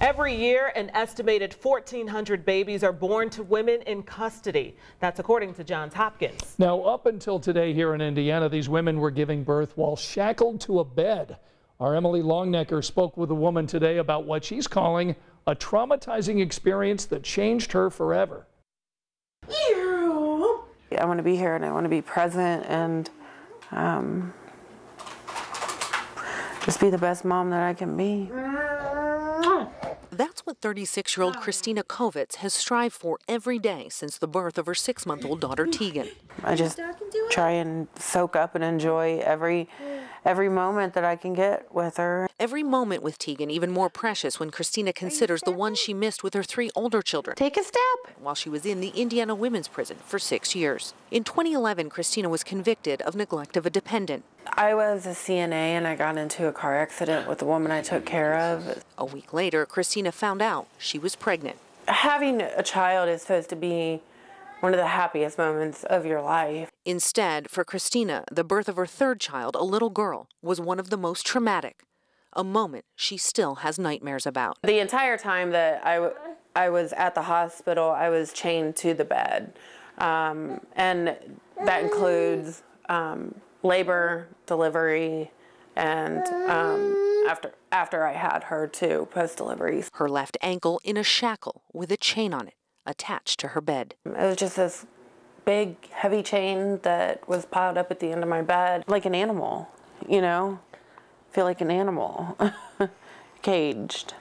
Every year, an estimated 1,400 babies are born to women in custody. That's according to Johns Hopkins. Now, up until today here in Indiana, these women were giving birth while shackled to a bed. Our Emily Longnecker spoke with a woman today about what she's calling a traumatizing experience that changed her forever. I want to be here and I want to be present and just be the best mom that I can be. That's what 36-year-old Christina Kovats has strived for every day since the birth of her 6-month-old daughter, Teagan. I just try and soak up and enjoy every moment that I can get with her. Every moment with Teagan even more precious when Christina considers the one she missed with her 3 older children. Take a step. While she was in the Indiana Women's Prison for 6 years. In 2011, Christina was convicted of neglect of a dependent. I was a CNA and I got into a car accident with the woman I took care of. A week later, Christina found out she was pregnant. Having a child is supposed to be one of the happiest moments of your life. Instead, for Christina, the birth of her 3rd child, a little girl, was one of the most traumatic. A moment she still has nightmares about. The entire time that I was at the hospital, I was chained to the bed. And that includes labor, delivery, and after I had her too, post-delivery. Her left ankle in a shackle with a chain on it, attached to her bed. It was just this big, heavy chain that was piled up at the end of my bed, like an animal, you know? I feel like an animal, caged,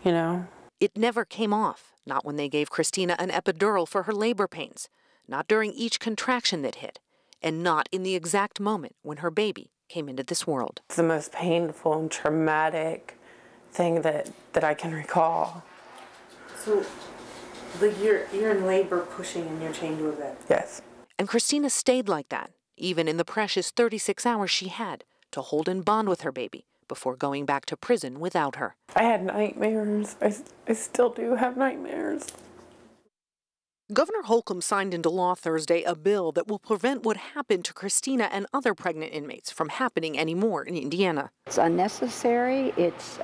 you know? It never came off, not when they gave Christina an epidural for her labor pains, not during each contraction that hit, and not in the exact moment when her baby came into this world. It's the most painful and traumatic thing that I can recall. So, like you're in labor pushing and you're chained to a bed? Yes. And Christina stayed like that, even in the precious 36 hours she had to hold and bond with her baby before going back to prison without her. I had nightmares. I still do have nightmares. Governor Holcomb signed into law Thursday a bill that will prevent what happened to Christina and other pregnant inmates from happening anymore in Indiana. It's unnecessary, it's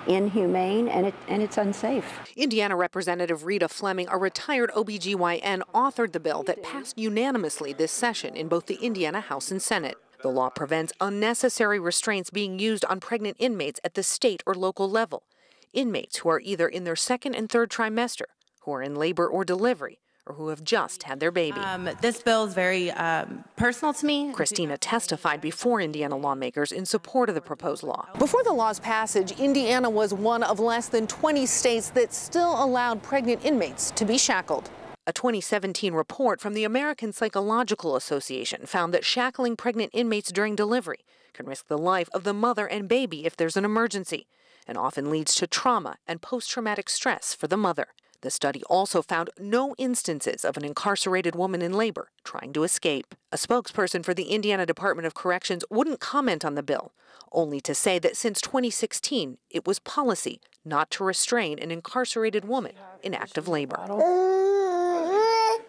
inhumane, and it's unsafe. Indiana Representative Rita Fleming, a retired OBGYN, authored the bill that passed unanimously this session in both the Indiana House and Senate. The law prevents unnecessary restraints being used on pregnant inmates at the state or local level. Inmates who are either in their 2nd and 3rd trimester, who are in labor or delivery, or who have just had their baby. This bill is very personal to me. Christina testified before Indiana lawmakers in support of the proposed law. Before the law's passage, Indiana was one of less than 20 states that still allowed pregnant inmates to be shackled. A 2017 report from the American Psychological Association found that shackling pregnant inmates during delivery can risk the life of the mother and baby if there's an emergency, and often leads to trauma and post-traumatic stress for the mother. The study also found no instances of an incarcerated woman in labor trying to escape. A spokesperson for the Indiana Department of Corrections wouldn't comment on the bill, only to say that since 2016, it was policy not to restrain an incarcerated woman in active labor.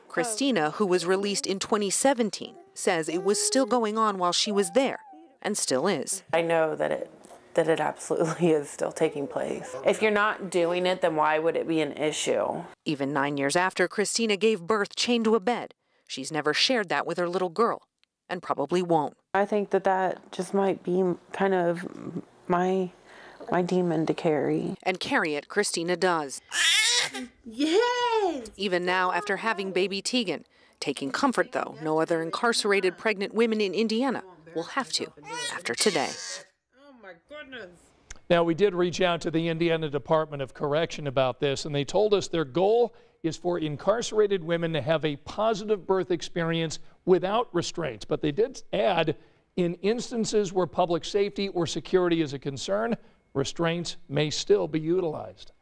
Christina, who was released in 2017, says it was still going on while she was there, and still is. I know that it absolutely is still taking place. If you're not doing it, then why would it be an issue? Even 9 years after Christina gave birth chained to a bed, she's never shared that with her little girl, and probably won't. I think that just might be kind of my demon to carry. And carry it, Christina does. Yes! Even now, after having baby Teagan. Taking comfort, though, no other incarcerated pregnant women in Indiana will have to after today. My goodness. Now, we did reach out to the Indiana Department of Correction about this, and they told us their goal is for incarcerated women to have a positive birth experience without restraints. But they did add, in instances where public safety or security is a concern, restraints may still be utilized.